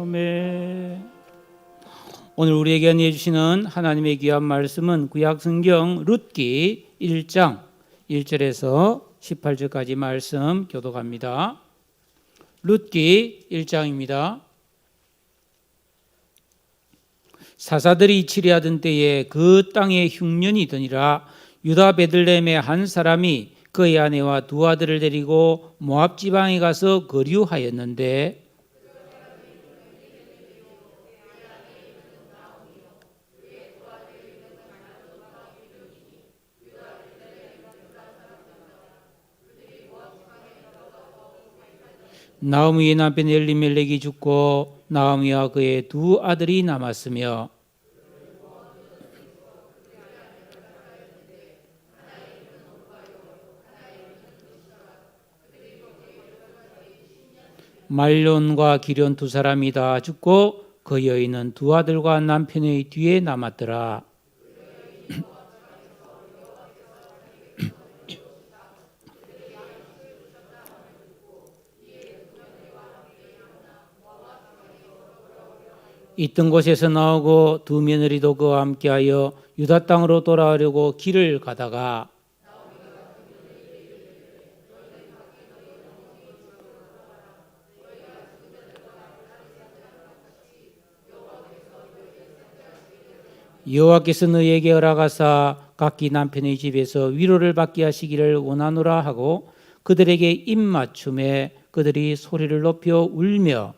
아멘. 오늘 우리에게 안내해 주시는 하나님의 귀한 말씀은 구약성경 룻기 1장 1절에서 18절까지 말씀 교독합니다. 룻기 1장입니다. 사사들이 치리하던 때에 그 땅에 흉년이 드니라. 유다 베들레헴의 한 사람이 그의 아내와 두 아들을 데리고 모압 지방에 가서 거류하였는데 나오미의 남편 엘리멜렉이 죽고 나오미와 그의 두 아들이 남았으며 말론과 기련 두 사람이 다 죽고 그 여인은 두 아들과 남편의 뒤에 남았더라. 있던 곳에서 나오고 두 며느리도 그와 함께하여 유다 땅으로 돌아가려고 길을 가다가 여호와께서 너희에게 허락하사 각기 남편의 집에서 위로를 받게 하시기를 원하노라 하고 그들에게 입맞춤에 그들이 소리를 높여 울며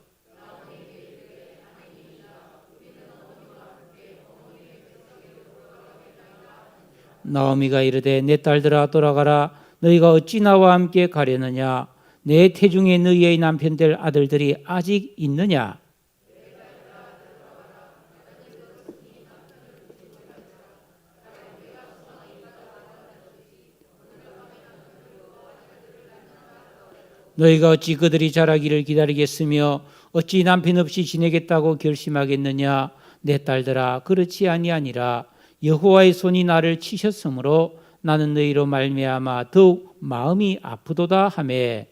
나오미가 이르되 내 딸들아 돌아가라. 너희가 어찌 나와 함께 가려느냐. 내 태중에 너희의 남편 될 아들들이 아직 있느냐. 너희가 어찌 그들이 자라기를 기다리겠으며 어찌 남편 없이 지내겠다고 결심하겠느냐. 내 딸들아 그렇지 아니하니라. 여호와의 손이 나를 치셨으므로 나는 너희로 말미암아 더욱 마음이 아프도다 하매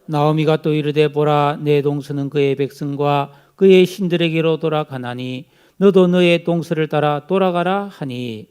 나오미가 또 이르되 보라 내 동서는 그의 백성과 그의 신들에게로 돌아가나니 너도 너의 동서를 따라 돌아가라 하니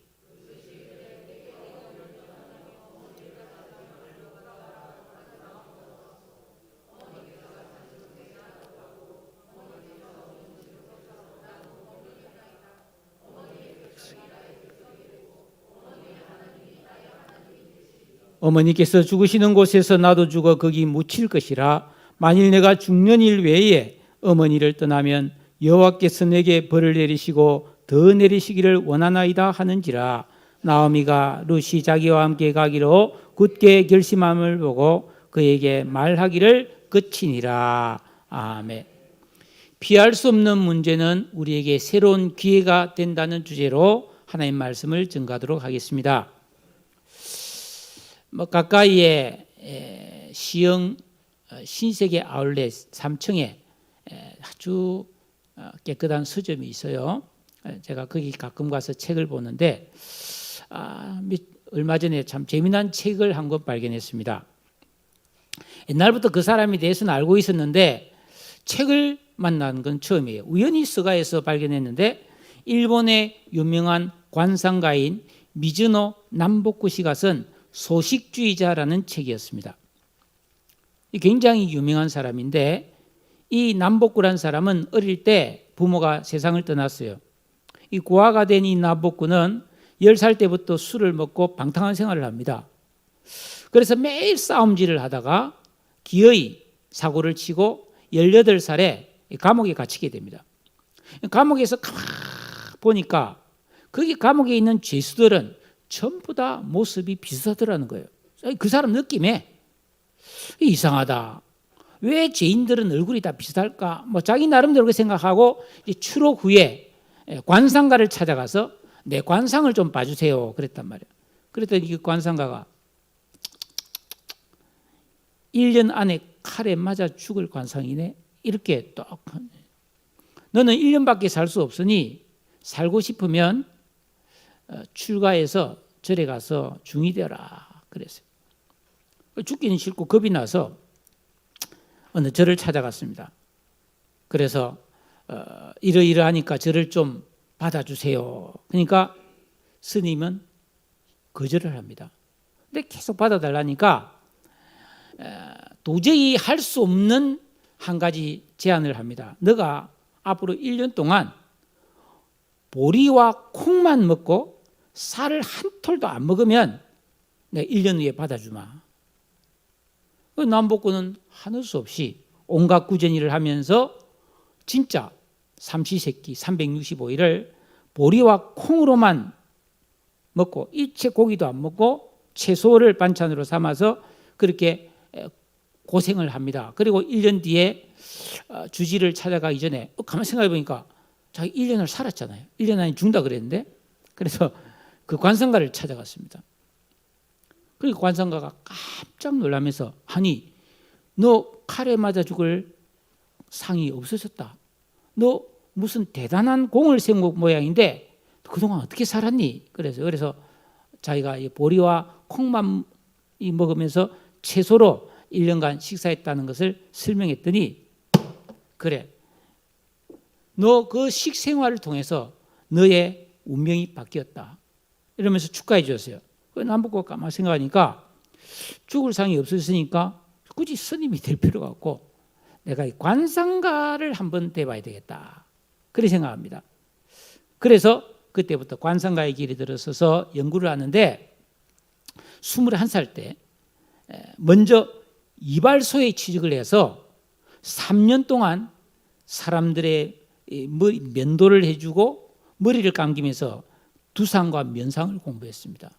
어머니께서 죽으시는 곳에서 나도 죽어 거기 묻힐 것이라. 만일 내가 죽는 일 외에 어머니를 떠나면 여호와께서 내게 벌을 내리시고 더 내리시기를 원하나이다 하는지라. 나오미가 룻이 자기와 함께 가기로 굳게 결심함을 보고 그에게 말하기를 그치니라. 아멘. 피할 수 없는 문제는 우리에게 새로운 기회가 된다는 주제로 하나님 말씀을 전가하도록 하겠습니다. 가까이에 시흥 신세계 아울렛 3층에 아주 깨끗한 서점이 있어요. 제가 거기 가끔 가서 책을 보는데 얼마 전에 참 재미난 책을 한 권 발견했습니다. 옛날부터 그 사람에 대해서는 알고 있었는데 책을 만난 건 처음이에요. 우연히 스가에서 발견했는데 일본의 유명한 관상가인 미즈노 남보쿠 씨가 쓴 소식주의자라는 책이었습니다. 굉장히 유명한 사람인데 이 남보쿠라는 사람은 어릴 때 부모가 세상을 떠났어요. 이 고아가 된 이 남보쿠는 10살 때부터 술을 먹고 방탕한 생활을 합니다. 그래서 매일 싸움질을 하다가 기어이 사고를 치고 18살에 감옥에 갇히게 됩니다. 감옥에서 가만히 보니까 거기 감옥에 있는 죄수들은 전부 다 모습이 비슷하더라는 거예요. 그 사람 느낌에 이상하다. 왜 죄인들은 얼굴이 다 비슷할까? 자기 나름대로 그렇게 생각하고 추록 후에 관상가를 찾아가서 내 관상을 좀 봐주세요. 그랬단 말이에요. 그랬더니 그 관상가가 1년 안에 칼에 맞아 죽을 관상이네. 이렇게 딱 너는 1년밖에 살 수 없으니 살고 싶으면 출가해서 절에 가서 중이 되어라 그랬어요. 죽기는 싫고 겁이 나서 어느 절을 찾아갔습니다. 그래서 이러이러하니까 저를 좀 받아주세요. 그러니까 스님은 거절을 합니다. 근데 계속 받아달라니까 도저히 할 수 없는 한 가지 제안을 합니다. 너가 앞으로 1년 동안 보리와 콩만 먹고 쌀을 한 톨도 안 먹으면 내가 1년 후에 받아주마. 남복군은 하는 수 없이 온갖 구전일을 하면서 진짜 삼시세끼 365일을 보리와 콩으로만 먹고 일체 고기도 안 먹고 채소를 반찬으로 삼아서 그렇게 고생을 합니다. 그리고 1년 뒤에 주지를 찾아가기 전에 가만히 생각해 보니까 자기 1년을 살았잖아요. 1년 안에 죽는다 그랬는데 그래서 그 관상가를 찾아갔습니다. 그리고 관상가가 깜짝 놀라면서 아니 너 칼에 맞아 죽을 상이 없어졌다. 너 무슨 대단한 공을 세운 모양인데 그동안 어떻게 살았니? 그래서 자기가 보리와 콩만 먹으면서 채소로 1년간 식사했다는 것을 설명했더니 그래 너 그 식생활을 통해서 너의 운명이 바뀌었다. 이러면서 축하해 주었어요. 남북과 가만히 생각하니까 죽을 상이 없었으니까 굳이 스님이 될 필요가 없고 내가 이 관상가를 한번 대봐야 되겠다. 그렇게 생각합니다. 그래서 그때부터 관상가의 길이 들어서서 연구를 하는데 21살 때 먼저 이발소에 취직을 해서 3년 동안 사람들의 면도를 해주고 머리를 감기면서 두상과 면상을 공부했습니다.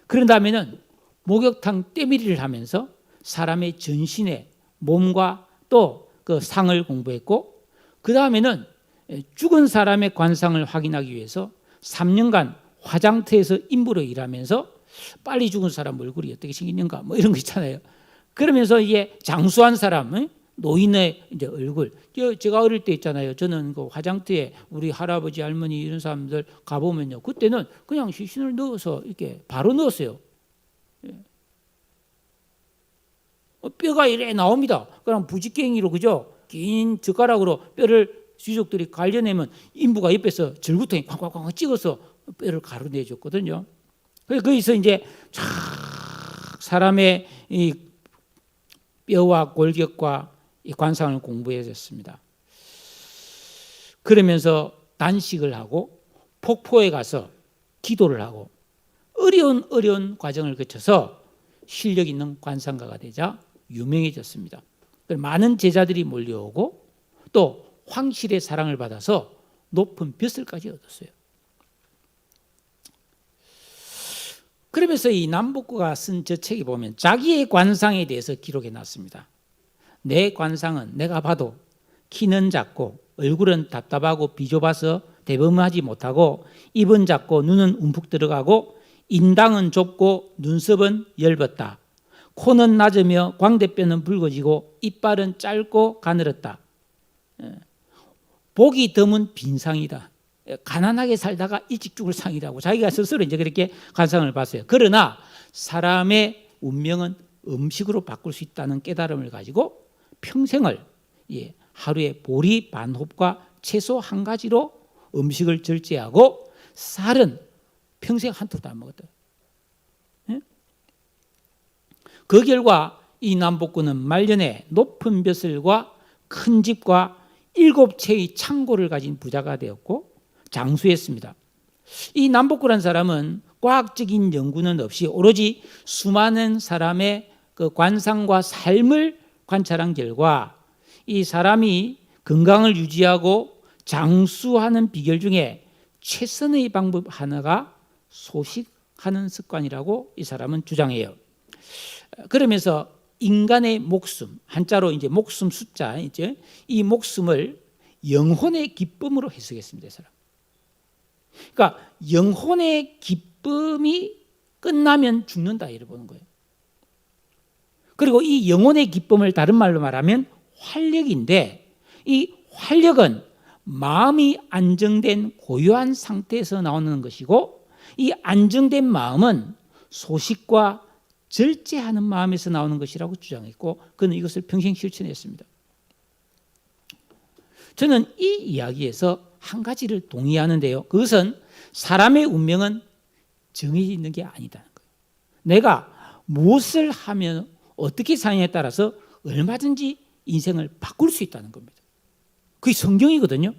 그런 다음에는 목욕탕 때밀이를 하면서 사람의 전신의 몸과 또 그 상을 공부했고 그 다음에는 죽은 사람의 관상을 확인하기 위해서 3년간 화장터에서 인부로 일하면서 빨리 죽은 사람 얼굴이 어떻게 생기는가 뭐 이런 거 있잖아요. 그러면서 이게 장수한 사람 노인의 이제 얼굴 제가 어릴 때 있잖아요. 저는 그 화장터에 우리 할아버지 할머니 이런 사람들 가보면요. 그때는 그냥 시신을 넣어서 이렇게 바로 넣었어요. 뼈가 이래 나옵니다. 그럼 부직갱이로 그죠? 긴 젓가락으로 뼈를 귀족들이 갈려내면 인부가 옆에서 절구통에 쾅쾅쾅 찍어서 뼈를 가루내줬거든요. 그래서 거기서 이제 쫙 사람의 이 뼈와 골격과 이 관상을 공부해줬습니다. 그러면서 단식을 하고 폭포에 가서 기도를 하고 어려운 과정을 거쳐서 실력 있는 관상가가 되자 유명해졌습니다. 많은 제자들이 몰려오고 또 황실의 사랑을 받아서 높은 벼슬까지 얻었어요. 그러면서 이 남복구가 쓴 저 책에 보면 자기의 관상에 대해서 기록해 놨습니다. 내 관상은 내가 봐도 키는 작고 얼굴은 답답하고 비좁아서 대범하지 못하고 입은 작고 눈은 움푹 들어가고 인당은 좁고 눈썹은 엷었다. 코는 낮으며 광대뼈는 붉어지고 이빨은 짧고 가늘었다. 복이 드문 빈상이다. 가난하게 살다가 일찍 죽을 상이라고 자기가 스스로 이제 그렇게 관상을 봤어요. 그러나 사람의 운명은 음식으로 바꿀 수 있다는 깨달음을 가지고 평생을 하루에 보리 반홉과 채소 한 가지로 음식을 절제하고 쌀은 평생 한 톨도 안 먹었다. 그 결과 이 남복군은 말년에 높은 벼슬과 큰 집과 7채의 창고를 가진 부자가 되었고 장수했습니다. 이 남복군이라는 사람은 과학적인 연구는 없이 오로지 수많은 사람의 그 관상과 삶을 관찰한 결과 이 사람이 건강을 유지하고 장수하는 비결 중에 최선의 방법 하나가 소식하는 습관이라고 이 사람은 주장해요. 그러면서 인간의 목숨, 한자로 이제 목숨 숫자, 이제 이 목숨을 영혼의 기쁨으로 해석했습니다. 이 사람. 그러니까 영혼의 기쁨이 끝나면 죽는다 이렇게 보는 거예요. 그리고 이 영혼의 기쁨을 다른 말로 말하면 활력인데 이 활력은 마음이 안정된 고요한 상태에서 나오는 것이고 이 안정된 마음은 소식과 절제하는 마음에서 나오는 것이라고 주장했고 그는 이것을 평생 실천했습니다. 저는 이 이야기에서 한 가지를 동의하는데요. 그것은 사람의 운명은 정해져 있는 게 아니다는 거예요. 내가 무엇을 하면 어떻게 사느냐에 따라서 얼마든지 인생을 바꿀 수 있다는 겁니다. 그게 성경이거든요.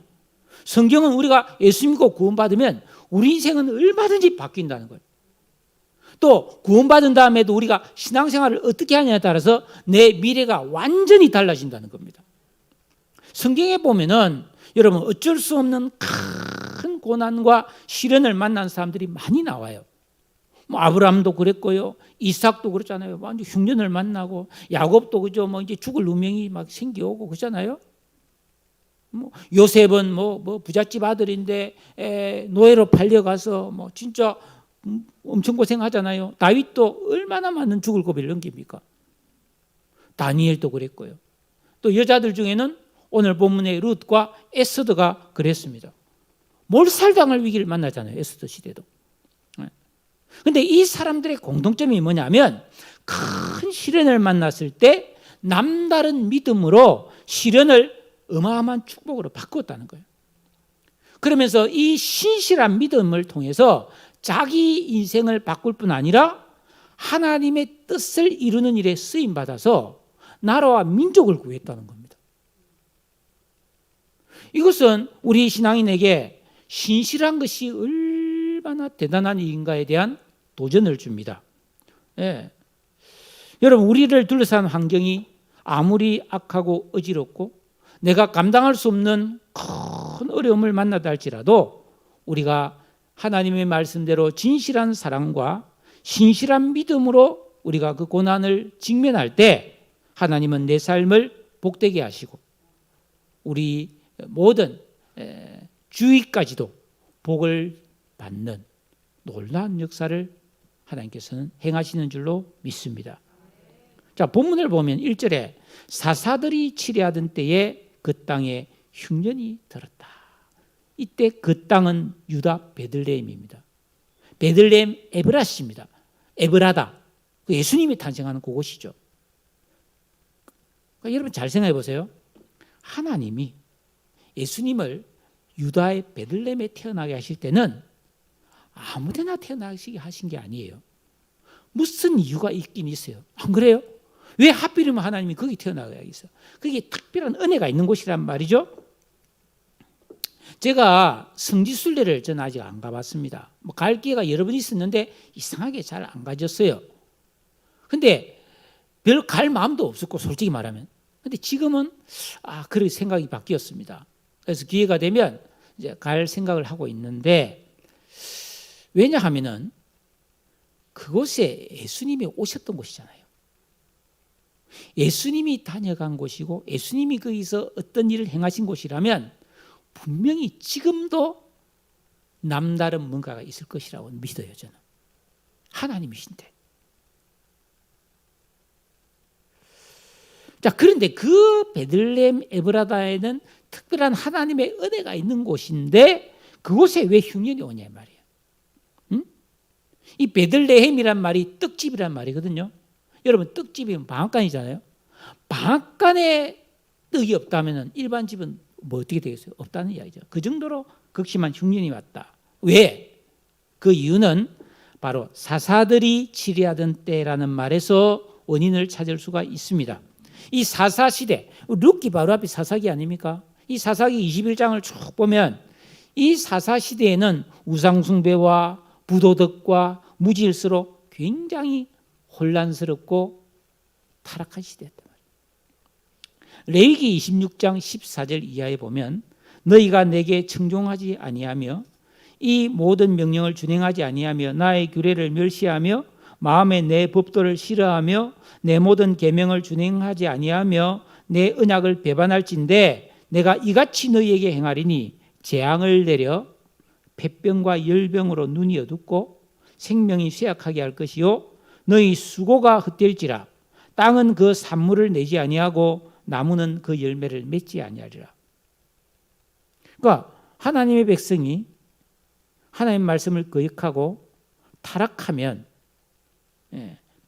성경은 우리가 예수 믿고 구원받으면 우리 인생은 얼마든지 바뀐다는 거예요. 또 구원받은 다음에도 우리가 신앙생활을 어떻게 하냐에 따라서 내 미래가 완전히 달라진다는 겁니다. 성경에 보면은 여러분 어쩔 수 없는 큰 고난과 시련을 만난 사람들이 많이 나와요. 뭐 아브라함도 그랬고요, 이삭도 그렇잖아요. 완전 흉년을 만나고 야곱도 그죠, 뭐 이제 죽을 운명이 막 생겨오고 그러잖아요. 뭐 요셉은 뭐 부잣집 아들인데 노예로 팔려가서 뭐 진짜 엄청 고생하잖아요. 다윗도 얼마나 많은 죽을 고비를 넘깁니까? 다니엘도 그랬고요. 또 여자들 중에는 오늘 본문의 룻과 에스더가 그랬습니다. 몰살당할 위기를 만나잖아요. 에스더 시대도. 그런데 이 사람들의 공통점이 뭐냐면 큰 시련을 만났을 때 남다른 믿음으로 시련을 어마어마한 축복으로 바꾸었다는 거예요. 그러면서 이 신실한 믿음을 통해서 자기 인생을 바꿀 뿐 아니라 하나님의 뜻을 이루는 일에 쓰임받아서 나라와 민족을 구했다는 겁니다. 이것은 우리 신앙인에게 신실한 것이 얼마나 대단한 일인가에 대한 도전을 줍니다. 예. 여러분, 우리를 둘러싼 환경이 아무리 악하고 어지럽고 내가 감당할 수 없는 큰 어려움을 만나다 할지라도 우리가 하나님의 말씀대로 진실한 사랑과 신실한 믿음으로 우리가 그 고난을 직면할 때 하나님은 내 삶을 복되게 하시고 우리 모든 주위까지도 복을 받는 놀라운 역사를 하나님께서는 행하시는 줄로 믿습니다. 자, 본문을 보면 1절에 사사들이 치레하던 때에 그 땅에 흉년이 들었다. 이때 그 땅은 유다 베들레헴입니다. 베들레헴 에브라시입니다. 에브라다. 예수님이 탄생하는 그곳이죠. 그러니까 여러분 잘 생각해 보세요. 하나님이 예수님을 유다의 베들레헴에 태어나게 하실 때는 아무데나 태어나게 하신 게 아니에요. 무슨 이유가 있긴 있어요. 안 그래요? 왜 하필이면 하나님이 거기 태어나게 하겠어요? 그게 특별한 은혜가 있는 곳이란 말이죠. 제가 성지순례를 저는 아직 안 가봤습니다. 뭐 갈 기회가 여러 번 있었는데 이상하게 잘 안 가졌어요. 근데 별 갈 마음도 없었고 솔직히 말하면. 근데 지금은 그렇게 생각이 바뀌었습니다. 그래서 기회가 되면 이제 갈 생각을 하고 있는데 왜냐하면은 그곳에 예수님이 오셨던 곳이잖아요. 예수님이 다녀간 곳이고 예수님이 거기서 어떤 일을 행하신 곳이라면 분명히 지금도 남다른 뭔가가 있을 것이라고 믿어요, 저는. 하나님이신데. 자, 그런데 그 베들레헴 에브라다에는 특별한 하나님의 은혜가 있는 곳인데 그곳에 왜 흉년이 오냐 말이에요. 이 베들레헴이란 말이 떡집이란 말이거든요. 여러분 떡집이면 방앗간이잖아요. 방앗간에 떡이 없다면 일반 집은 뭐 어떻게 되겠어요? 없다는 이야기죠. 그 정도로 극심한 흉년이 왔다. 왜? 그 이유는 바로 사사들이 치리하던 때라는 말에서 원인을 찾을 수가 있습니다. 이 사사시대, 룻기 바로 앞에 사사기 아닙니까? 이 사사기 21장을 쭉 보면 이 사사시대에는 우상숭배와 부도덕과 무질서로 굉장히 혼란스럽고 타락한 시대였단 말이에요. 레위기 26장 14절 이하에 보면 너희가 내게 청종하지 아니하며 이 모든 명령을 준행하지 아니하며 나의 규례를 멸시하며 마음에 내 법도를 싫어하며 내 모든 계명을 준행하지 아니하며 내 언약을 배반할진대 내가 이같이 너희에게 행하리니 재앙을 내려 폐병과 열병으로 눈이 어둡고 생명이 쇠약하게 할 것이요 너희 수고가 헛될지라 땅은 그 산물을 내지 아니하고 나무는 그 열매를 맺지 아니하리라. 그러니까 하나님의 백성이 하나님의 말씀을 거역하고 타락하면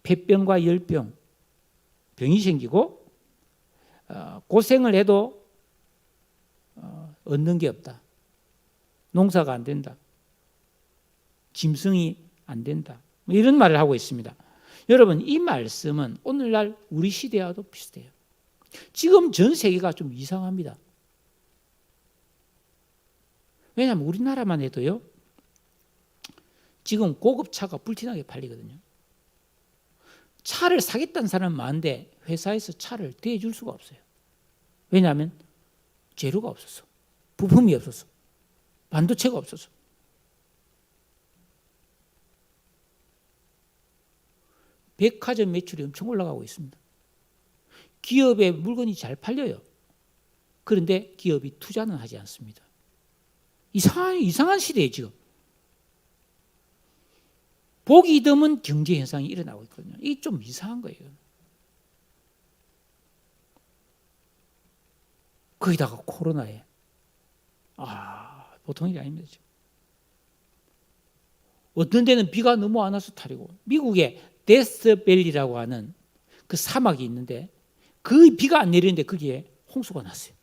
폐병과 열병, 병이 생기고 고생을 해도 얻는 게 없다. 농사가 안 된다. 짐승이 안 된다. 이런 말을 하고 있습니다. 여러분, 이 말씀은 오늘날 우리 시대와도 비슷해요. 지금 전 세계가 좀 이상합니다. 왜냐하면 우리나라만 해도요, 지금 고급차가 불티나게 팔리거든요. 차를 사겠다는 사람은 많은데 회사에서 차를 대줄 수가 없어요. 왜냐하면 재료가 없어서, 부품이 없어서, 반도체가 없어서. 백화점 매출이 엄청 올라가고 있습니다. 기업의 물건이 잘 팔려요. 그런데 기업이 투자는 하지 않습니다. 이상한 시대예요, 지금. 보기 드문 경제 현상이 일어나고 있거든요. 이게 좀 이상한 거예요. 거기다가 코로나에 보통 일이 아닙니다. 지금. 어떤 데는 비가 너무 안 와서 탈이고, 미국에 데스밸리라고 하는 그 사막이 있는데 그 비가 안 내리는데 거기에 홍수가 났어요.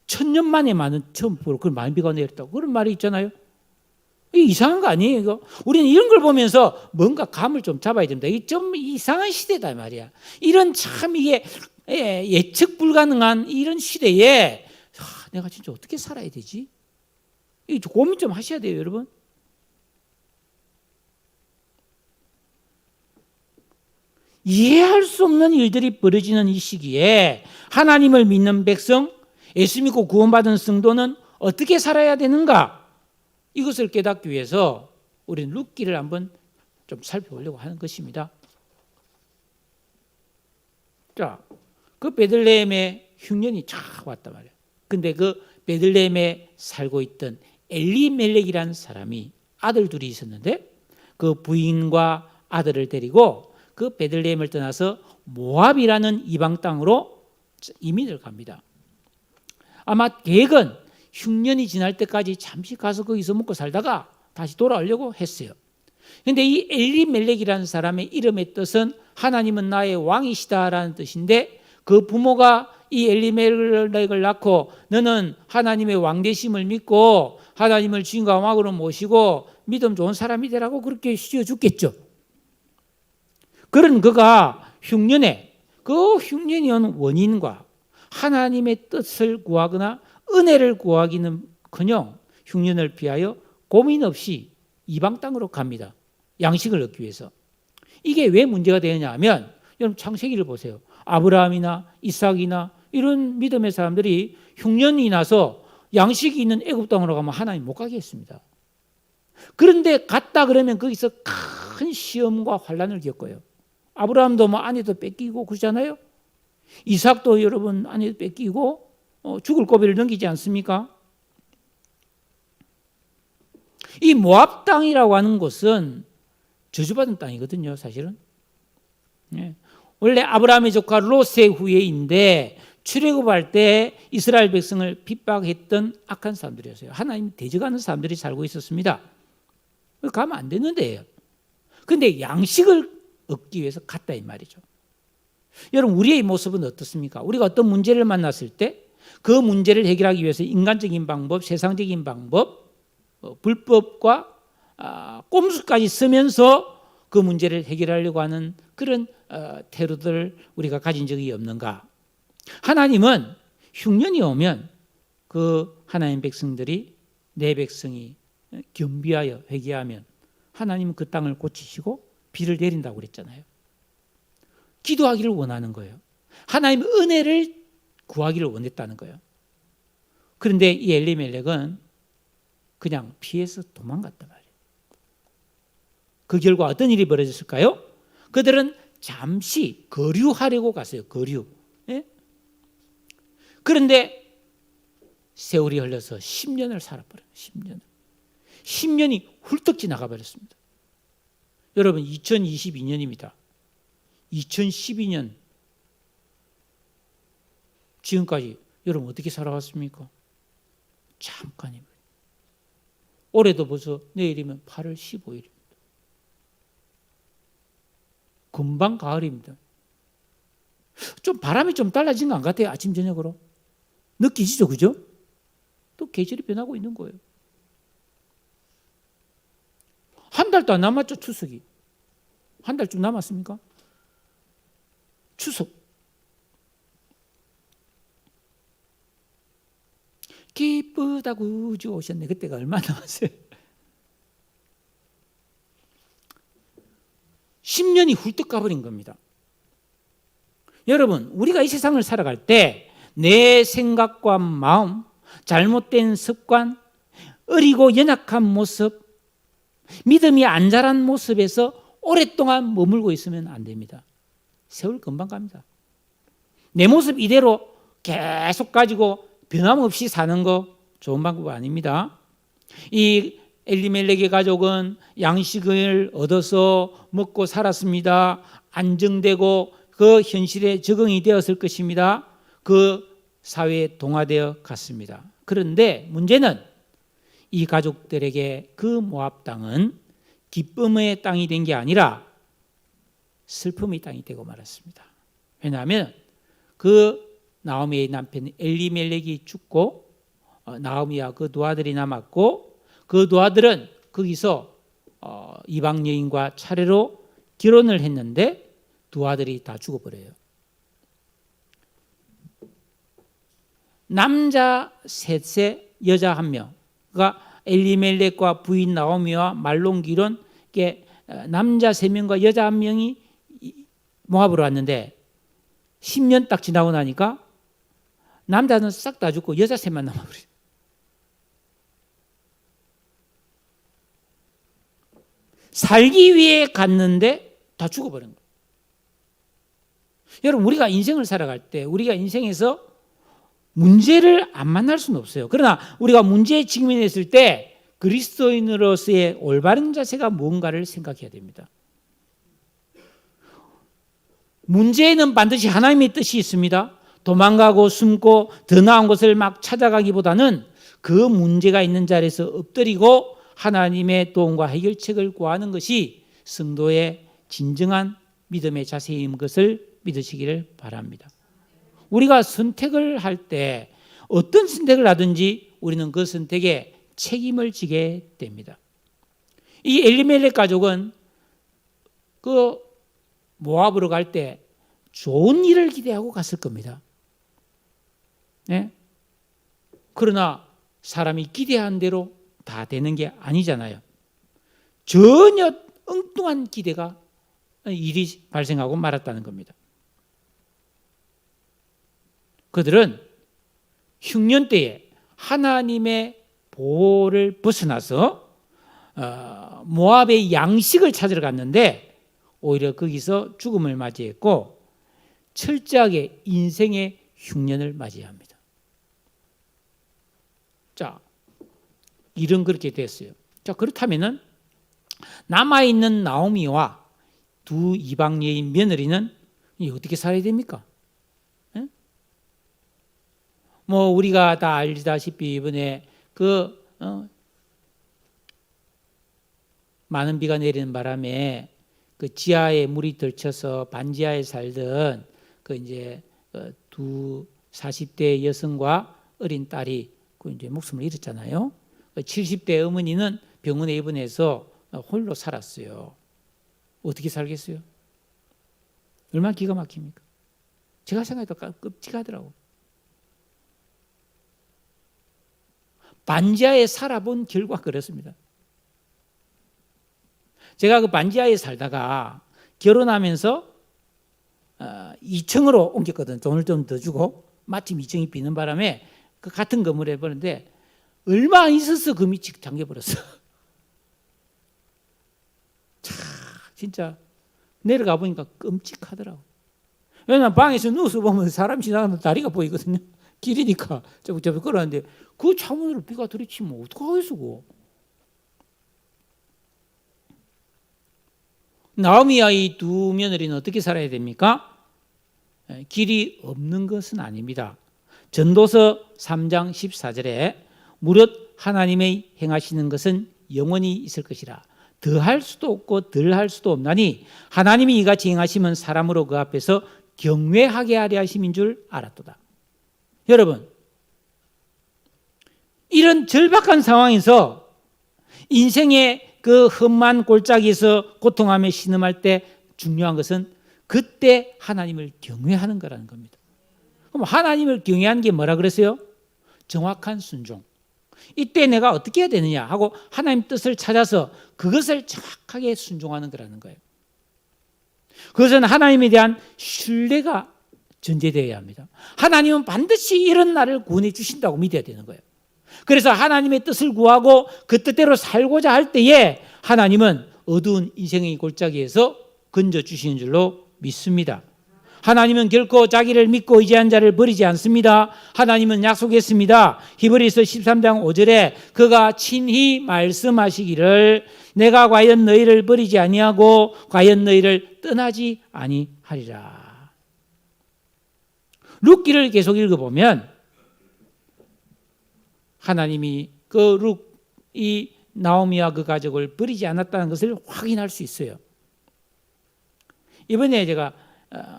1000년 만에 처음 보고 그런 많은 비가 내렸다고 그런 말이 있잖아요. 이게 이상한 거 아니에요? 이거? 우리는 이런 걸 보면서 뭔가 감을 좀 잡아야 됩니다. 이게 좀 이상한 시대다 말이야. 이런 참 이게 예측 불가능한 이런 시대에 내가 진짜 어떻게 살아야 되지? 이 고민 좀 하셔야 돼요, 여러분. 이해할 수 없는 일들이 벌어지는 이 시기에 하나님을 믿는 백성, 예수 믿고 구원받은 성도는 어떻게 살아야 되는가? 이것을 깨닫기 위해서 우리는 룻기를 한번 좀 살펴보려고 하는 것입니다. 자, 그 베들레헴에 흉년이 쫙 왔단 말이에요. 근데 그 베들레헴에 살고 있던 엘리멜렉이라는 사람이 아들 둘이 있었는데 그 부인과 아들을 데리고 그 베들레헴을 떠나서 모압이라는 이방 땅으로 이민을 갑니다. 아마 계획은 흉년이 지날 때까지 잠시 가서 거기서 먹고 살다가 다시 돌아오려고 했어요. 그런데 이 엘리멜렉이라는 사람의 이름의 뜻은 하나님은 나의 왕이시다라는 뜻인데 그 부모가 이 엘리멜렉을 낳고 너는 하나님의 왕되심을 믿고 하나님을 주인과 왕으로 모시고 믿음 좋은 사람이 되라고 그렇게 시켜줬겠죠. 그런 그가 흉년에 그 흉년이 온 원인과 하나님의 뜻을 구하거나 은혜를 구하기는커녕 흉년을 피하여 고민 없이 이방 땅으로 갑니다. 양식을 얻기 위해서. 이게 왜 문제가 되느냐 하면 여러분 창세기를 보세요. 아브라함이나 이삭이나 이런 믿음의 사람들이 흉년이 나서 양식이 있는 애굽 땅으로 가면 하나님 못 가게 했습니다. 그런데 갔다 그러면 거기서 큰 시험과 환난을 겪어요. 아브라함도 뭐 아내도 뺏기고 그러잖아요. 이삭도 여러분 아내도 뺏기고 죽을 고비를 넘기지 않습니까? 이 모압 땅이라고 하는 곳은 저주받은 땅이거든요, 사실은. 원래 아브라함의 조카 롯의 후예인데 출애굽할 때 이스라엘 백성을 핍박했던 악한 사람들이었어요. 하나님 대적하는 사람들이 살고 있었습니다. 가면 안 되는 데예요. 그런데 양식을 얻기 위해서 갔다 이 말이죠. 여러분 우리의 모습은 어떻습니까? 우리가 어떤 문제를 만났을 때 그 문제를 해결하기 위해서 인간적인 방법, 세상적인 방법, 불법과 꼼수까지 쓰면서 그 문제를 해결하려고 하는 그런 태도들을 우리가 가진 적이 없는가? 하나님은 흉년이 오면 그 하나님 백성들이 내 백성이 겸비하여 회개하면 하나님은 그 땅을 고치시고 비를 내린다고 그랬잖아요. 기도하기를 원하는 거예요. 하나님의 은혜를 구하기를 원했다는 거예요. 그런데 이 엘리멜렉은 그냥 피해서 도망갔단 말이에요. 그 결과 어떤 일이 벌어졌을까요? 그들은 잠시 거류하려고 갔어요. 거류. 예? 그런데 세월이 흘러서 10년을 살아버려요. 10년이 훌떡 지나가 버렸습니다. 여러분 2022년입니다. 2012년 지금까지 여러분 어떻게 살아왔습니까? 잠깐입니다. 올해도 벌써 내일이면 8월 15일입니다. 금방 가을입니다. 좀 바람이 좀 달라진 것 같아요. 아침 저녁으로 느끼시죠, 그죠? 또 계절이 변하고 있는 거예요. 한 달도 안 남았죠, 추석이. 한 달쯤 남았습니까? 추석. 기쁘다고 우주 오셨네. 그때가 얼마 남았어요? 10년이 훌떡 가버린 겁니다. 여러분, 우리가 이 세상을 살아갈 때 내 생각과 마음, 잘못된 습관, 어리고 연약한 모습, 믿음이 안 자란 모습에서 오랫동안 머물고 있으면 안 됩니다. 세월 금방 갑니다. 내 모습 이대로 계속 가지고 변함없이 사는 거 좋은 방법 아닙니다. 이 엘리멜렉의 가족은 양식을 얻어서 먹고 살았습니다. 안정되고 그 현실에 적응이 되었을 것입니다. 그 사회에 동화되어 갔습니다. 그런데 문제는 이 가족들에게 그 모압 땅은 기쁨의 땅이 된 게 아니라 슬픔의 땅이 되고 말았습니다. 왜냐하면 그 나오미의 남편 엘리멜렉이 죽고 나오미와 그 두 아들이 남았고 그 두 아들은 거기서 이방 여인과 차례로 결혼을 했는데 두 아들이 다 죽어버려요. 남자 셋에 여자 한 명. 그러니까 엘리멜렉과 부인 나오미와 말론 기론 남자 3명과 여자 1명이 모압으로 왔는데 10년 딱 지나고 나니까 남자는 싹 다 죽고 여자 3만 남아버려요. 살기 위해 갔는데 다 죽어버린 거예요. 여러분, 우리가 인생을 살아갈 때 우리가 인생에서 문제를 안 만날 수는 없어요. 그러나 우리가 문제에 직면했을 때 그리스도인으로서의 올바른 자세가 뭔가를 생각해야 됩니다. 문제에는 반드시 하나님의 뜻이 있습니다. 도망가고 숨고 더 나은 것을 막 찾아가기보다는 그 문제가 있는 자리에서 엎드리고 하나님의 도움과 해결책을 구하는 것이 성도의 진정한 믿음의 자세인 것을 믿으시기를 바랍니다. 우리가 선택을 할 때 어떤 선택을 하든지 우리는 그 선택에 책임을 지게 됩니다. 이 엘리멜렉 가족은 그 모압으로 갈 때 좋은 일을 기대하고 갔을 겁니다. 네? 그러나 사람이 기대한 대로 다 되는 게 아니잖아요. 전혀 엉뚱한 기대가 일이 발생하고 말았다는 겁니다. 그들은 흉년 때에 하나님의 보호를 벗어나서 모압의 양식을 찾으러 갔는데 오히려 거기서 죽음을 맞이했고 철저하게 인생의 흉년을 맞이합니다. 자, 일은 그렇게 됐어요. 자, 그렇다면은 남아있는 나오미와 두 이방 여인 며느리는 어떻게 살아야 됩니까? 뭐 우리가 다 알다시피 이번에 많은 비가 내리는 바람에 그 지하에 물이 들쳐서 반지하에 살던 그 이제 두 40대 여성과 어린 딸이 그 이제 목숨을 잃었잖아요. 70대 어머니는 병원에 입원해서 홀로 살았어요. 어떻게 살겠어요? 얼마나 기가 막힙니까? 제가 생각해도 끔찍하더라고. 반지하에 살아본 결과 그렇습니다. 제가 그 반지하에 살다가 결혼하면서 2층으로 옮겼거든. 돈을 좀 더 주고 마침 2층이 비는 바람에 그 같은 건물에 보는데 얼마 안 있어서 그 밑이 잠겨버렸어. 참 진짜 내려가 보니까 끔찍하더라고. 왜냐면 방에서 누워서 보면 사람 지나가면 다리가 보이거든요. 길이니까 저벅저벅 걸었는데 그 창문으로 비가 들이치면 어떡하겠어. 나오미와 이 두 며느리는 어떻게 살아야 됩니까? 길이 없는 것은 아닙니다. 전도서 3장 14절에 무릇 하나님의 행하시는 것은 영원히 있을 것이라 더할 수도 없고 덜할 수도 없나니 하나님이 이같이 행하시면 사람으로 그 앞에서 경외하게 하려 하심인 줄 알았도다. 여러분, 이런 절박한 상황에서 인생의 그 험한 골짜기에서 고통하며 신음할 때 중요한 것은 그때 하나님을 경외하는 거라는 겁니다. 그럼 하나님을 경외하는 게 뭐라 그랬어요? 정확한 순종. 이때 내가 어떻게 해야 되느냐 하고 하나님 뜻을 찾아서 그것을 정확하게 순종하는 거라는 거예요. 그것은 하나님에 대한 신뢰가 전제되어야 합니다. 하나님은 반드시 이런 나를 구원해 주신다고 믿어야 되는 거예요. 그래서 하나님의 뜻을 구하고 그 뜻대로 살고자 할 때에 하나님은 어두운 인생의 골짜기에서 건져주시는 줄로 믿습니다. 하나님은 결코 자기를 믿고 의지한 자를 버리지 않습니다. 하나님은 약속했습니다. 히브리서 13장 5절에 그가 친히 말씀하시기를 내가 과연 너희를 버리지 아니하고 과연 너희를 떠나지 아니하리라. 룻기를 계속 읽어보면 하나님이 이 나오미와 그 가족을 버리지 않았다는 것을 확인할 수 있어요. 이번에 제가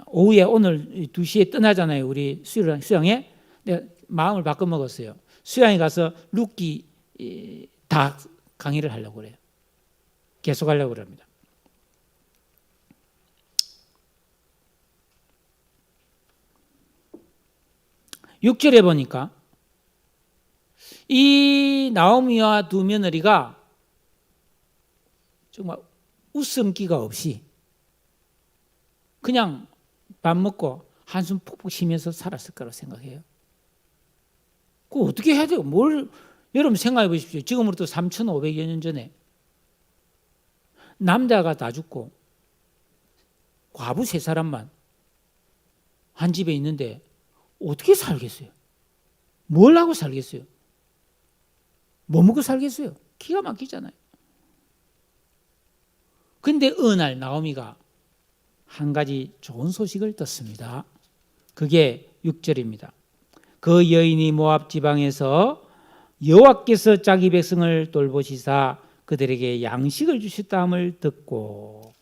오후에 오늘 2시에 떠나잖아요. 우리 수양에. 내가 마음을 바꿔 먹었어요. 수양에 가서 룻기 다 강의를 하려고 그래요. 계속 하려고 합니다. (6절에) 보니까 이 나오미와 두 며느리가 정말 웃음기가 없이 그냥 밥 먹고 한숨 푹푹 쉬면서 살았을 거라고 생각해요. 그거 어떻게 해야 돼요? 여러분 생각해 보십시오. 지금으로부터 3,500여 년 전에 남자가 다 죽고 과부 3사람만 한 집에 있는데 어떻게 살겠어요? 뭘 하고 살겠어요? 뭐 먹고 살겠어요? 기가 막히잖아요. 근데 어느 날 나오미가 한 가지 좋은 소식을 듣습니다. 그게 6절입니다. 그 여인이 모압 지방에서 여호와께서 자기 백성을 돌보시사 그들에게 양식을 주셨다함을 듣고,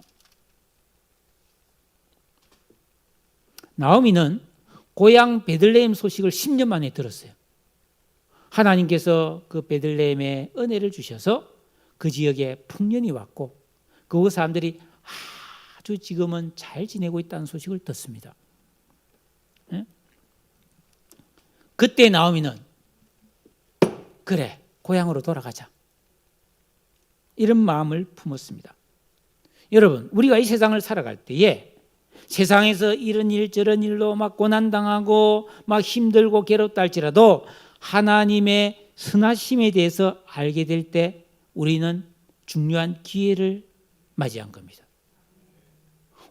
나오미는 고향 베들레헴 소식을 10년 만에 들었어요. 하나님께서 그 베들레헴에 은혜를 주셔서 그 지역에 풍년이 왔고 그 사람들이 아주 지금은 잘 지내고 있다는 소식을 듣습니다. 그때 나오미는 그래, 고향으로 돌아가자, 이런 마음을 품었습니다. 여러분, 우리가 이 세상을 살아갈 때에 세상에서 이런 일 저런 일로 막 고난당하고 막 힘들고 괴롭다 할지라도 하나님의 선하심에 대해서 알게 될 때 우리는 중요한 기회를 맞이한 겁니다.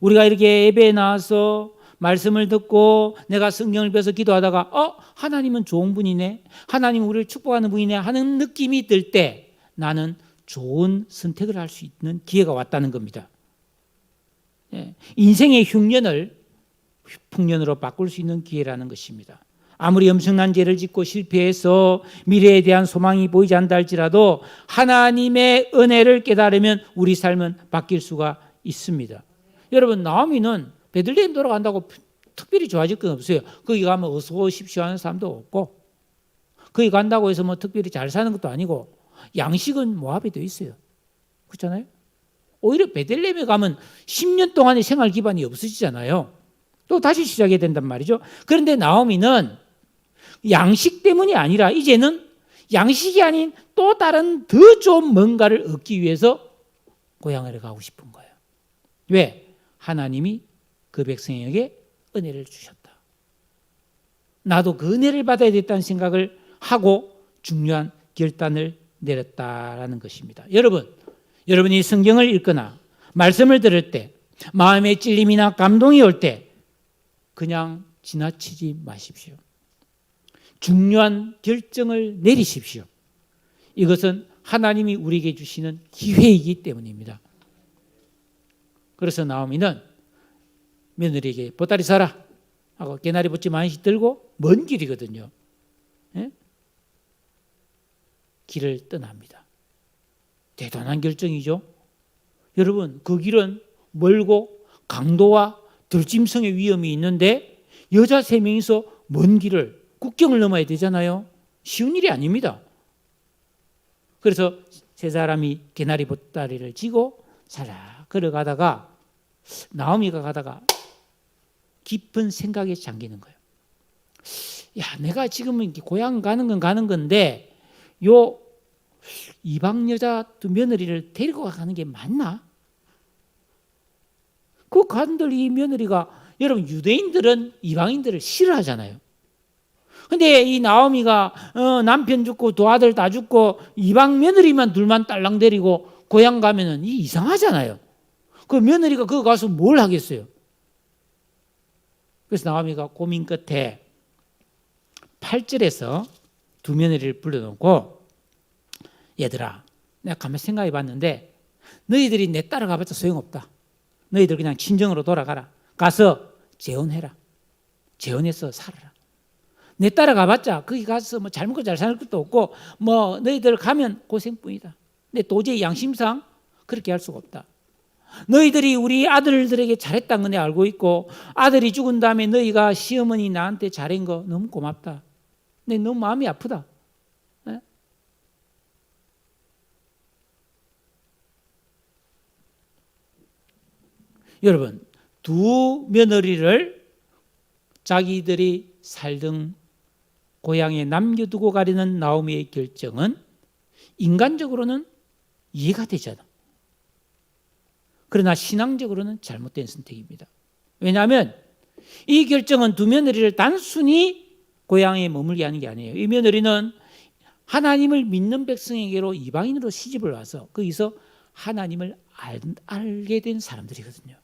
우리가 이렇게 예배에 나와서 말씀을 듣고 내가 성경을 펴서 기도하다가 하나님은 좋은 분이네, 하나님은 우리를 축복하는 분이네 하는 느낌이 들 때 나는 좋은 선택을 할 수 있는 기회가 왔다는 겁니다. 인생의 흉년을 풍년으로 바꿀 수 있는 기회라는 것입니다. 아무리 엄청난 죄를 짓고 실패해서 미래에 대한 소망이 보이지 않다 할지라도 하나님의 은혜를 깨달으면 우리 삶은 바뀔 수가 있습니다. 여러분, 나오미는 베들레헴 돌아간다고 특별히 좋아질 건 없어요. 거기 가면 어서 오십시오 하는 사람도 없고, 거기 간다고 해서 뭐 특별히 잘 사는 것도 아니고, 양식은 모압에 돼 있어요. 그렇잖아요? 오히려 베들레헴에 가면 10년 동안의 생활 기반이 없어지잖아요. 또 다시 시작해야 된단 말이죠. 그런데 나오미는 양식 때문이 아니라 이제는 양식이 아닌 또 다른 더 좋은 뭔가를 얻기 위해서 고향으로 가고 싶은 거예요. 왜? 하나님이 그 백성에게 은혜를 주셨다. 나도 그 은혜를 받아야 됐다는 생각을 하고 중요한 결단을 내렸다라는 것입니다. 여러분이 성경을 읽거나 말씀을 들을 때 마음의 찔림이나 감동이 올 때 그냥 지나치지 마십시오. 중요한 결정을 내리십시오. 이것은 하나님이 우리에게 주시는 기회이기 때문입니다. 그래서 나오미는 며느리에게 보따리 사라 하고 개나리 봇지 많이 들고 먼 길이거든요. 길을 떠납니다. 대단한 결정이죠. 여러분, 그 길은 멀고 강도와 들짐승의 위험이 있는데 여자 3명이서 먼 길을, 국경을 넘어야 되잖아요. 쉬운 일이 아닙니다. 그래서 3사람이 개나리 보따리를 지고 살아 걸어가다가 나오미가 가다가 깊은 생각에 잠기는 거예요. 야, 내가 지금은 고향 가는 건 가는 건데 요 이방 여자 2 며느리를 데리고 가는 게 맞나? 그 간들 이 며느리가, 여러분 유대인들은 이방인들을 싫어하잖아요. 근데 이 나오미가 남편 죽고 두 아들 다 죽고 이방 며느리만 둘만 딸랑 데리고 고향 가면은 이상하잖아요. 그 며느리가 거기 가서 뭘 하겠어요? 그래서 나오미가 고민 끝에 8절에서 2 며느리를 불러놓고, 얘들아, 내가 가만히 생각해 봤는데 너희들이 내 따라가봤자 소용없다. 너희들 그냥 친정으로 돌아가라. 가서 재혼해라. 재혼해서 살아라. 내 따라가봤자 거기 가서 뭐 잘 먹고 잘 살 것도 없고 뭐 너희들 가면 고생뿐이다. 근데 도저히 양심상 그렇게 할 수가 없다. 너희들이 우리 아들들에게 잘했다는 건 내가 알고 있고 아들이 죽은 다음에 너희가 시어머니 나한테 잘한 거 너무 고맙다. 근데 너무 마음이 아프다. 네? 여러분, 2 며느리를 자기들이 살던 고향에 남겨두고 가려는 나오미의 결정은 인간적으로는 이해가 되잖아. 그러나 신앙적으로는 잘못된 선택입니다. 왜냐하면 이 결정은 2 며느리를 단순히 고향에 머물게 하는 게 아니에요. 이 며느리는 하나님을 믿는 백성에게로 이방인으로 시집을 와서 거기서 하나님을 알게 된 사람들이거든요.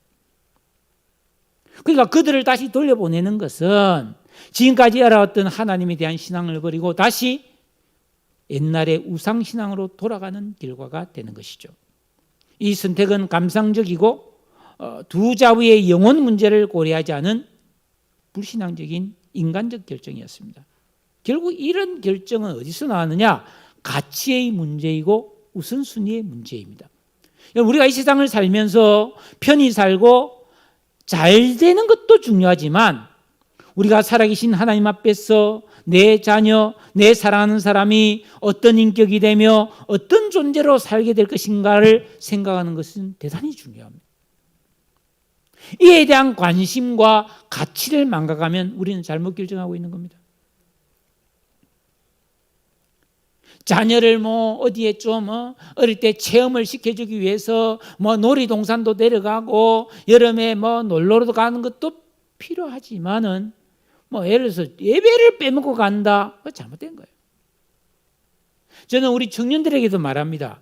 그러니까 그들을 다시 돌려보내는 것은 지금까지 알아왔던 하나님에 대한 신앙을 버리고 다시 옛날의 우상신앙으로 돌아가는 결과가 되는 것이죠. 이 선택은 감상적이고 2 자부의 영혼 문제를 고려하지 않은 불신앙적인 인간적 결정이었습니다. 결국 이런 결정은 어디서 나왔느냐? 가치의 문제이고 우선순위의 문제입니다. 우리가 이 세상을 살면서 편히 살고 잘 되는 것도 중요하지만 우리가 살아계신 하나님 앞에서 내 자녀, 내 사랑하는 사람이 어떤 인격이 되며 어떤 존재로 살게 될 것인가를 생각하는 것은 대단히 중요합니다. 이에 대한 관심과 가치를 망각하면 우리는 잘못 결정하고 있는 겁니다. 자녀를 뭐 어디에 좀 어릴 때 체험을 시켜주기 위해서 뭐 놀이동산도 데려가고 여름에 뭐 놀러도 가는 것도 필요하지만은 뭐 예를 들어서 예배를 빼먹고 간다, 그거 잘못된 거예요. 저는 우리 청년들에게도 말합니다.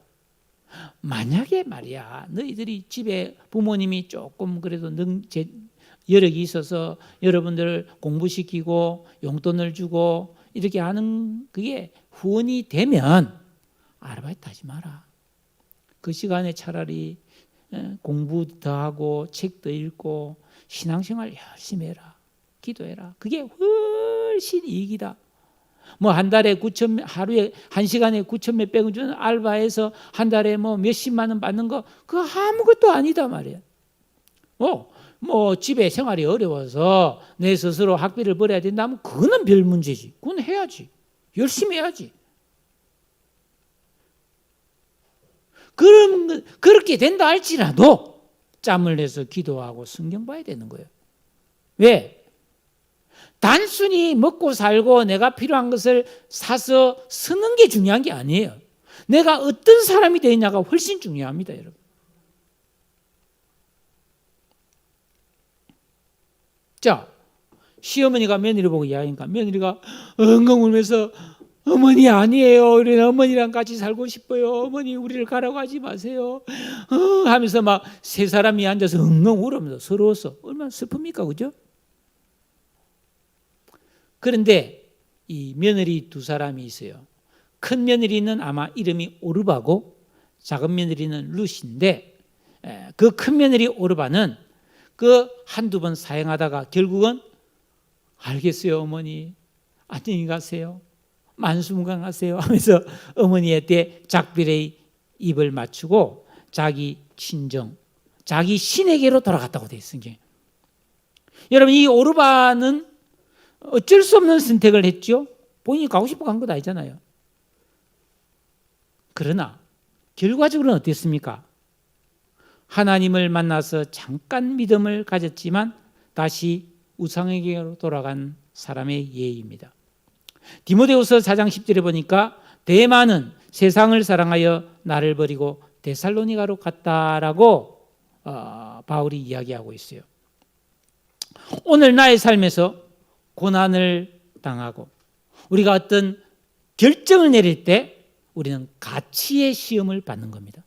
만약에 말이야 너희들이 집에 부모님이 조금 그래도 여력이 있어서 여러분들을 공부시키고 용돈을 주고 이렇게 하는 그게 후원이 되면 아르바이트 하지 마라. 그 시간에 차라리 공부 더 하고 책도 읽고 신앙생활 열심히 해라. 기도해라. 그게 훨씬 이익이다. 뭐 한 달에 9천, 하루에 1시간에 9천 몇백 원 주는 알바해서 한 달에 뭐 몇십만 원 받는 거 그거 아무것도 아니다 말이야. 뭐 집에 생활이 어려워서 내 스스로 학비를 벌어야 된다면 그거는 별 문제지. 그건 해야지. 열심히 해야지. 그렇게 된다 할지라도 짬을 내서 기도하고 성경 봐야 되는 거예요. 왜? 단순히 먹고 살고 내가 필요한 것을 사서 쓰는 게 중요한 게 아니에요. 내가 어떤 사람이 되느냐가 훨씬 중요합니다, 여러분. 자, 시어머니가 며느리 보고 이야기하니까 며느리가 엉엉 울면서 어머니 아니에요. 우리는 어머니랑 같이 살고 싶어요. 어머니 우리를 가라고 하지 마세요. 하면서 막 3사람이 앉아서 엉엉 울으면서 서러워서 얼마나 슬픕니까, 그죠? 그런데 이 며느리 2사람이 있어요. 큰 며느리는 아마 이름이 오르바고 작은 며느리는 룻인데 그 큰 며느리 오르바는 그 한두 번 사용하다가 결국은 알겠어요 어머니 안녕히 가세요 만수무강하세요 하면서 어머니한테 작별의 입을 맞추고 자기 친정, 자기 신에게로 돌아갔다고 되어 있습니다. 여러분, 이 오르바는 어쩔 수 없는 선택을 했죠. 본인이 가고 싶어 간 것 아니잖아요. 그러나 결과적으로는 어땠습니까? 하나님을 만나서 잠깐 믿음을 가졌지만 다시 우상에게로 돌아간 사람의 예입니다. 디모데후서 4장 10절에 보니까 데마는 세상을 사랑하여 나를 버리고 데살로니가로 갔다라고 바울이 이야기하고 있어요. 오늘 나의 삶에서 고난을 당하고 우리가 어떤 결정을 내릴 때 우리는 가치의 시험을 받는 겁니다.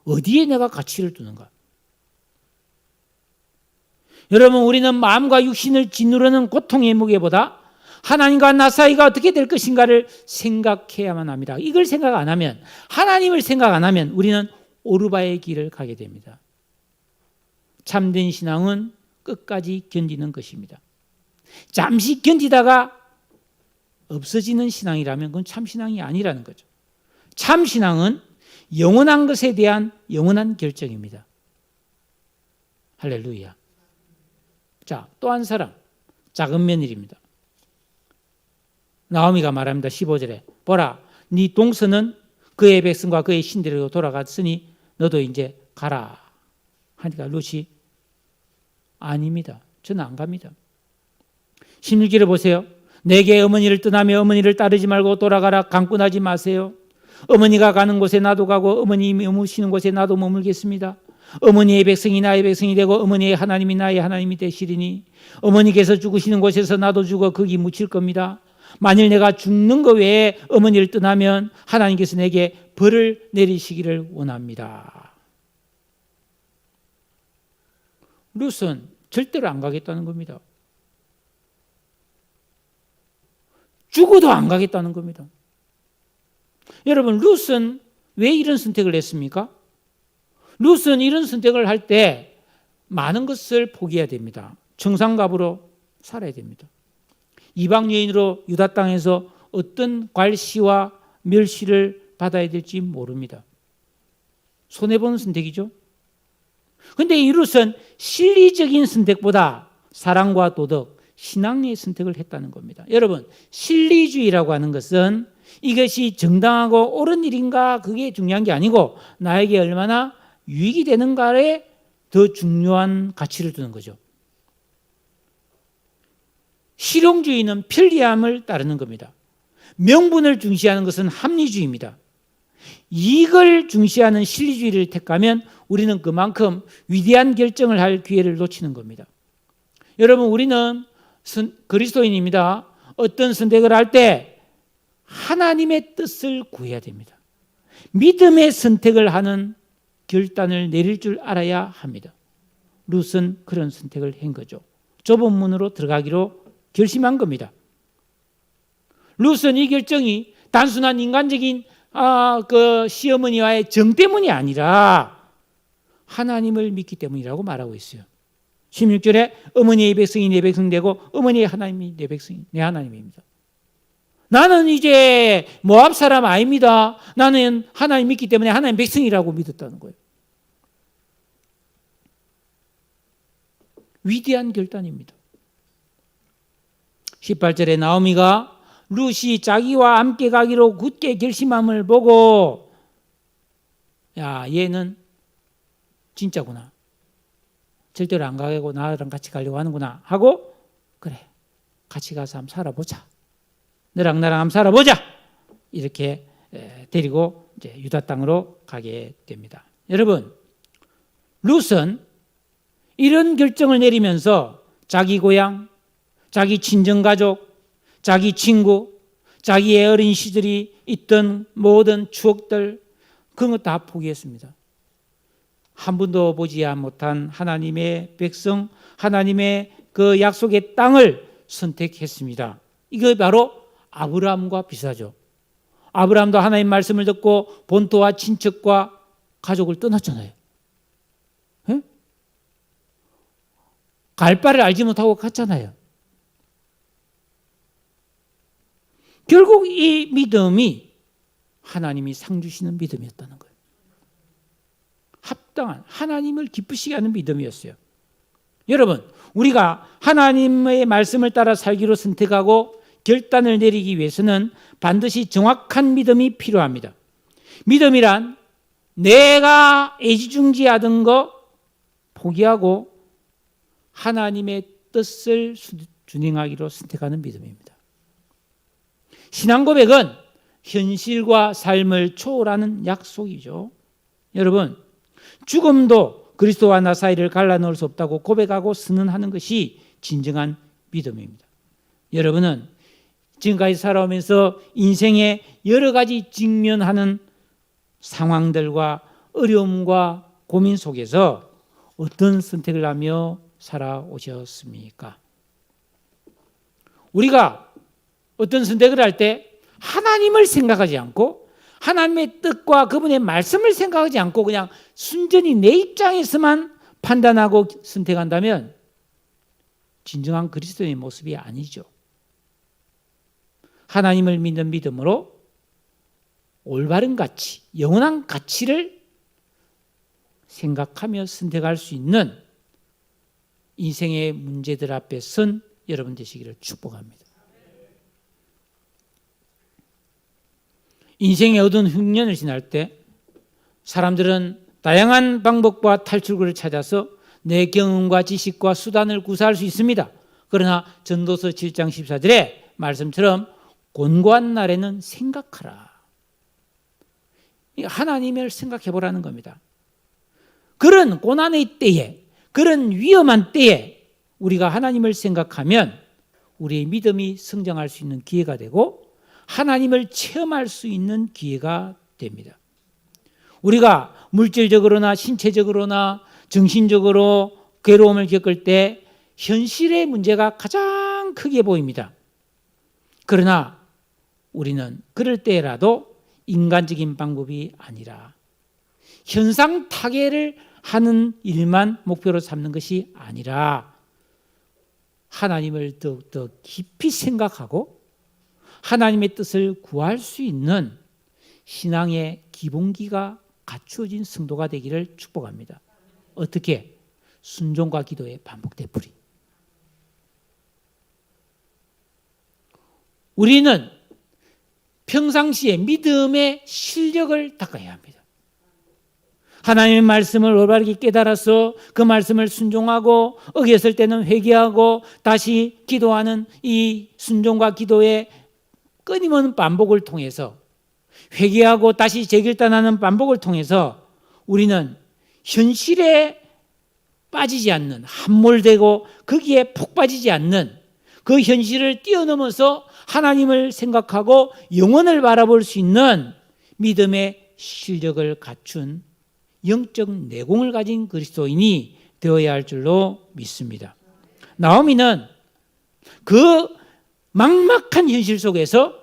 어디에 내가 가치를 두는가? 여러분, 우리는 마음과 육신을 짓누르는 고통의 무게보다 하나님과 나 사이가 어떻게 될 것인가를 생각해야만 합니다. 이걸 생각 안 하면, 하나님을 생각 안 하면 우리는 오르바의 길을 가게 됩니다. 참된 신앙은 끝까지 견디는 것입니다. 잠시 견디다가 없어지는 신앙이라면 그건 참신앙이 아니라는 거죠. 참신앙은 영원한 것에 대한 영원한 결정입니다. 할렐루야. 자, 또 한 사람, 작은 며느리입니다. 나오미가 말합니다. 15절에 보라, 네 동서는 그의 백성과 그의 신들에게 돌아갔으니 너도 이제 가라 하니까 룻이 아닙니다. 저는 안 갑니다. 16절에 보세요. 내게 어머니를 떠나며 어머니를 따르지 말고 돌아가라. 강권하지 마세요. 어머니가 가는 곳에 나도 가고 어머님이 머무시는 곳에 나도 머물겠습니다. 어머니의 백성이 나의 백성이 되고 어머니의 하나님이 나의 하나님이 되시리니 어머니께서 죽으시는 곳에서 나도 죽어 거기 묻힐 겁니다. 만일 내가 죽는 것 외에 어머니를 떠나면 하나님께서 내게 벌을 내리시기를 원합니다. 룻은 절대로 안 가겠다는 겁니다. 죽어도 안 가겠다는 겁니다. 여러분, 룻은 왜 이런 선택을 했습니까? 룻은 이런 선택을 할 때 많은 것을 포기해야 됩니다. 청산갑으로 살아야 됩니다. 이방 여인으로 유다 땅에서 어떤 괄시와 멸시를 받아야 될지 모릅니다. 손해보는 선택이죠. 그런데 이 룻은 실리적인 선택보다 사랑과 도덕, 신앙의 선택을 했다는 겁니다. 여러분, 실리주의라고 하는 것은 이것이 정당하고 옳은 일인가 그게 중요한 게 아니고 나에게 얼마나 유익이 되는가에 더 중요한 가치를 두는 거죠. 실용주의는 편리함을 따르는 겁니다. 명분을 중시하는 것은 합리주의입니다. 이익을 중시하는 실리주의를 택하면 우리는 그만큼 위대한 결정을 할 기회를 놓치는 겁니다. 여러분, 우리는 그리스도인입니다. 어떤 선택을 할 때 하나님의 뜻을 구해야 됩니다. 믿음의 선택을 하는 결단을 내릴 줄 알아야 합니다. 룻은 그런 선택을 한 거죠. 좁은 문으로 들어가기로 결심한 겁니다. 룻은 이 결정이 단순한 인간적인 그 시어머니와의 정 때문이 아니라 하나님을 믿기 때문이라고 말하고 있어요. 16절에 어머니의 백성이 내 백성 되고 어머니의 하나님이 내 백성이 내 하나님입니다. 나는 이제 모압 사람 아닙니다. 나는 하나님 믿기 때문에 하나님 백성이라고 믿었다는 거예요. 위대한 결단입니다. 18절에 나오미가 룻이 자기와 함께 가기로 굳게 결심함을 보고 야, 얘는 진짜구나. 절대로 안 가고 나랑 같이 가려고 하는구나 하고 그래, 같이 가서 한번 살아보자. 너랑 나랑 한번 살아보자. 이렇게 데리고 이제 유다 땅으로 가게 됩니다. 여러분, 룻은 이런 결정을 내리면서 자기 고향, 자기 친정가족, 자기 친구, 자기의 어린 시절이 있던 모든 추억들 그런 거 다 포기했습니다. 한 번도 보지 못한 하나님의 백성, 하나님의 그 약속의 땅을 선택했습니다. 이거 바로 아브라함과 비슷하죠. 아브라함도 하나님 말씀을 듣고 본토와 친척과 가족을 떠났잖아요. 에? 갈 바를 알지 못하고 갔잖아요. 결국 이 믿음이 하나님이 상 주시는 믿음이었다는 거예요. 합당한 하나님을 기쁘시게 하는 믿음이었어요. 여러분, 우리가 하나님의 말씀을 따라 살기로 선택하고 결단을 내리기 위해서는 반드시 정확한 믿음이 필요합니다. 믿음이란 내가 애지중지하던 거 포기하고 하나님의 뜻을 준행하기로 선택하는 믿음입니다. 신앙 고백은 현실과 삶을 초월하는 약속이죠. 여러분, 죽음도 그리스도와 나 사이를 갈라놓을 수 없다고 고백하고 선언하는 것이 진정한 믿음입니다. 여러분은 지금까지 살아오면서 인생의 여러 가지 직면하는 상황들과 어려움과 고민 속에서 어떤 선택을 하며 살아오셨습니까? 우리가 어떤 선택을 할 때 하나님을 생각하지 않고 하나님의 뜻과 그분의 말씀을 생각하지 않고 그냥 순전히 내 입장에서만 판단하고 선택한다면 진정한 그리스도의 모습이 아니죠. 하나님을 믿는 믿음으로 올바른 가치, 영원한 가치를 생각하며 선택할 수 있는 인생의 문제들 앞에 선 여러분 되시기를 축복합니다. 인생의 어두운 흉년을 지날 때 사람들은 다양한 방법과 탈출구를 찾아서 내 경험과 지식과 수단을 구사할 수 있습니다. 그러나 전도서 7장 14절의 말씀처럼 곤고한 날에는 생각하라. 하나님을 생각해 보라는 겁니다. 그런 고난의 때에, 그런 위험한 때에 우리가 하나님을 생각하면 우리의 믿음이 성장할 수 있는 기회가 되고 하나님을 체험할 수 있는 기회가 됩니다. 우리가 물질적으로나 신체적으로나 정신적으로 괴로움을 겪을 때 현실의 문제가 가장 크게 보입니다. 그러나 우리는 그럴 때라도 인간적인 방법이 아니라 현상 타개를 하는 일만 목표로 삼는 것이 아니라 하나님을 더욱더 깊이 생각하고 하나님의 뜻을 구할 수 있는 신앙의 기본기가 갖추어진 성도가 되기를 축복합니다. 어떻게? 순종과 기도의 반복되풀이. 우리는 평상시에 믿음의 실력을 닦아야 합니다. 하나님의 말씀을 올바르게 깨달아서 그 말씀을 순종하고 어겼을 때는 회개하고 다시 기도하는 이 순종과 기도의 끊임없는 반복을 통해서 회개하고 다시 재결단하는 반복을 통해서 우리는 현실에 빠지지 않는, 함몰되고 거기에 푹 빠지지 않는 그 현실을 뛰어넘어서 하나님을 생각하고 영원을 바라볼 수 있는 믿음의 실력을 갖춘 영적 내공을 가진 그리스도인이 되어야 할 줄로 믿습니다. 나오미는 그 막막한 현실 속에서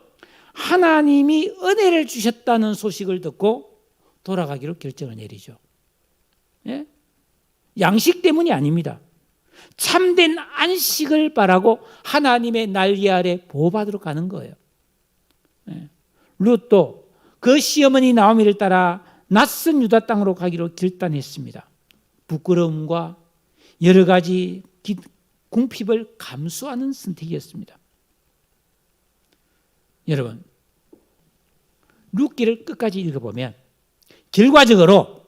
하나님이 은혜를 주셨다는 소식을 듣고 돌아가기로 결정을 내리죠. 예? 양식 때문이 아닙니다. 참된 안식을 바라고 하나님의 날개 아래 보호받으러 가는 거예요. 예. 룻도 그 시어머니 나오미를 따라 낯선 유다 땅으로 가기로 결단했습니다. 부끄러움과 여러 가지 궁핍을 감수하는 선택이었습니다. 여러분, 룻기를 끝까지 읽어보면 결과적으로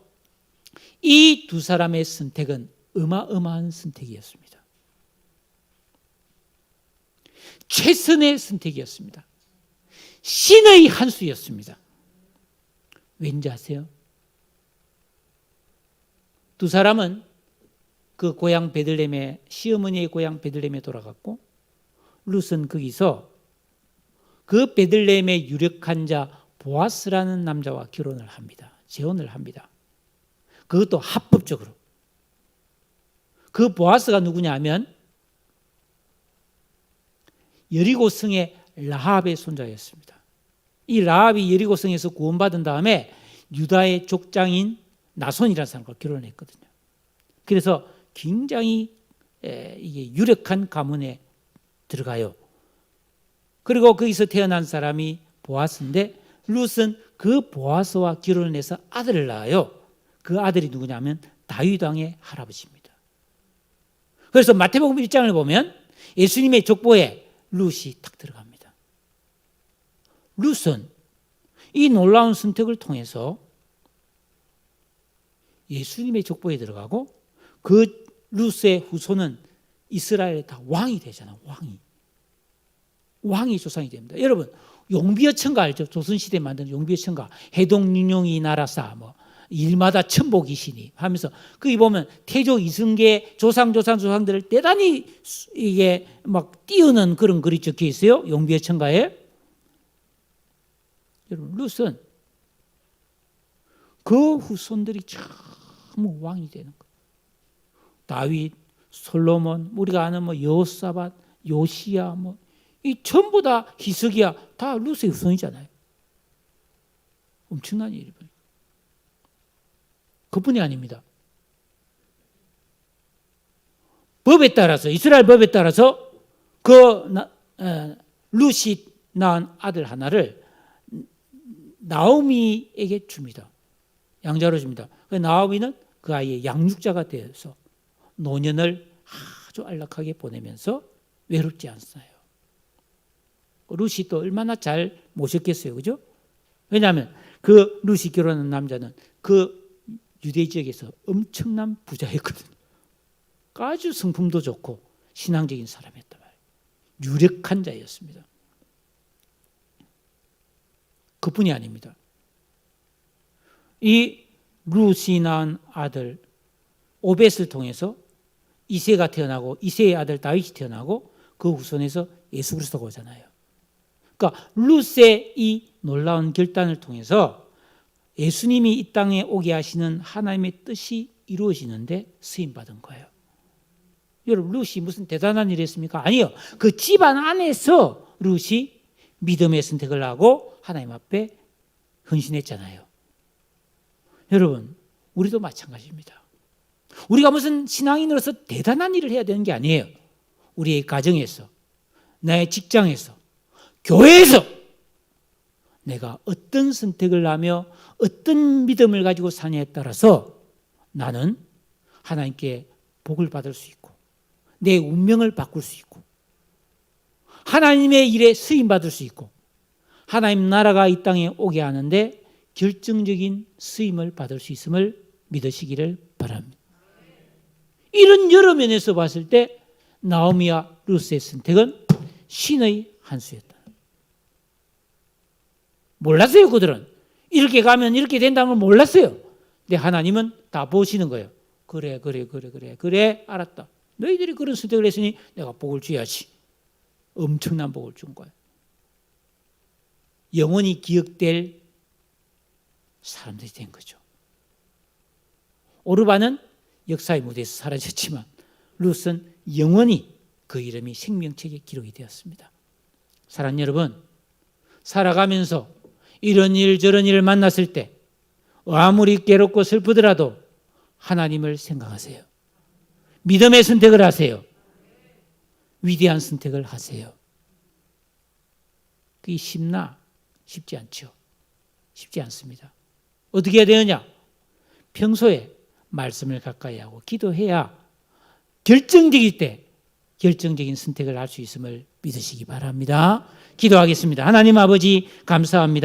이 두 사람의 선택은 어마어마한 선택이었습니다. 최선의 선택이었습니다. 신의 한 수였습니다. 왠지 아세요? 두 사람은 그 고향 베들레헴에, 시어머니의 고향 베들레헴에 돌아갔고 룻은 거기서 그 베들레헴의 유력한 자 보아스라는 남자와 결혼을 합니다. 재혼을 합니다. 그것도 합법적으로. 그 보아스가 누구냐 하면 여리고성의 라합의 손자였습니다. 이 라합이 여리고성에서 구원받은 다음에 유다의 족장인 나손이라는 사람과 결혼했거든요. 그래서 굉장히 이게 유력한 가문에 들어가요. 그리고 거기서 태어난 사람이 보아스인데 룻은 그 보아스와 결혼해서 아들을 낳아요. 그 아들이 누구냐면 다윗 왕의 할아버지입니다. 그래서 마태복음 1장을 보면 예수님의 족보에 룻이 딱 들어갑니다. 룻은 이 놀라운 선택을 통해서 예수님의 족보에 들어가고 그 룻의 후손은 이스라엘에 다 왕이 되잖아요. 왕이 조상이 됩니다. 여러분 용비어 천가 알죠? 조선시대에 만든 용비어 천가 해동윤용이 나라사 뭐 일마다 천복이시니 하면서 거기 보면 태조 이승계 조상들을 대단히 이게 막 띄우는 그런 글이 적혀 있어요. 용비어 천가에. 여러분 룻은 그 후손들이 전부 왕이 되는 거예요. 다윗, 솔로몬, 우리가 아는 뭐 여호사밧, 요시야 뭐 이 전부 다 히스기야 다 룻의 후손이잖아요. 엄청난 일이에요. 그뿐이 아닙니다. 법에 따라서 이스라엘 법에 따라서 그 룻이 낳은 아들 하나를 나오미에게 줍니다. 양자로 줍니다. 나오미는 그 아이의 양육자가 되어서 노년을 아주 안락하게 보내면서 외롭지 않아요. 룻이 또 얼마나 잘 모셨겠어요. 그죠? 왜냐하면 그 룻이 결혼한 남자는 그 유대 지역에서 엄청난 부자였거든요. 아주 성품도 좋고 신앙적인 사람이었단 말이에요. 유력한 자였습니다. 그뿐이 아닙니다. 이 룻이 낳은 아들 오벳을 통해서 이새가 태어나고 이새의 아들 다윗이 태어나고 그 후손에서 예수 그리스도가 오잖아요. 그러니까 룻의 이 놀라운 결단을 통해서 예수님이 이 땅에 오게 하시는 하나님의 뜻이 이루어지는데 쓰임받은 거예요. 여러분 룻이 무슨 대단한 일을 했습니까? 아니요. 그 집안 안에서 룻이 믿음의 선택을 하고 하나님 앞에 헌신했잖아요. 여러분 우리도 마찬가지입니다. 우리가 무슨 신앙인으로서 대단한 일을 해야 되는 게 아니에요. 우리의 가정에서, 나의 직장에서, 교회에서 내가 어떤 선택을 하며 어떤 믿음을 가지고 사냐에 따라서 나는 하나님께 복을 받을 수 있고 내 운명을 바꿀 수 있고 하나님의 일에 쓰임받을 수 있고 하나님 나라가 이 땅에 오게 하는데 결정적인 쓰임을 받을 수 있음을 믿으시기를 바랍니다. 이런 여러 면에서 봤을 때 나오미와 룻의 선택은 신의 한 수였다. 몰랐어요. 그들은 이렇게 가면 이렇게 된다는 걸 몰랐어요. 근데 하나님은 다 보시는 거예요. 그래 알았다. 너희들이 그런 선택을 했으니 내가 복을 줘야지. 엄청난 복을 준 거예요. 영원히 기억될 사람들이 된 거죠. 오르바는 역사의 무대에서 사라졌지만 룻은 영원히 그 이름이 생명책에 기록이 되었습니다. 사랑하는 여러분, 살아가면서 이런 일 저런 일을 만났을 때 아무리 괴롭고 슬프더라도 하나님을 생각하세요. 믿음의 선택을 하세요. 위대한 선택을 하세요. 그게 쉽나? 쉽지 않죠. 쉽지 않습니다. 어떻게 해야 되느냐? 평소에 말씀을 가까이 하고 기도해야 결정적일 때 결정적인 선택을 할 수 있음을 믿으시기 바랍니다. 기도하겠습니다. 하나님 아버지 감사합니다.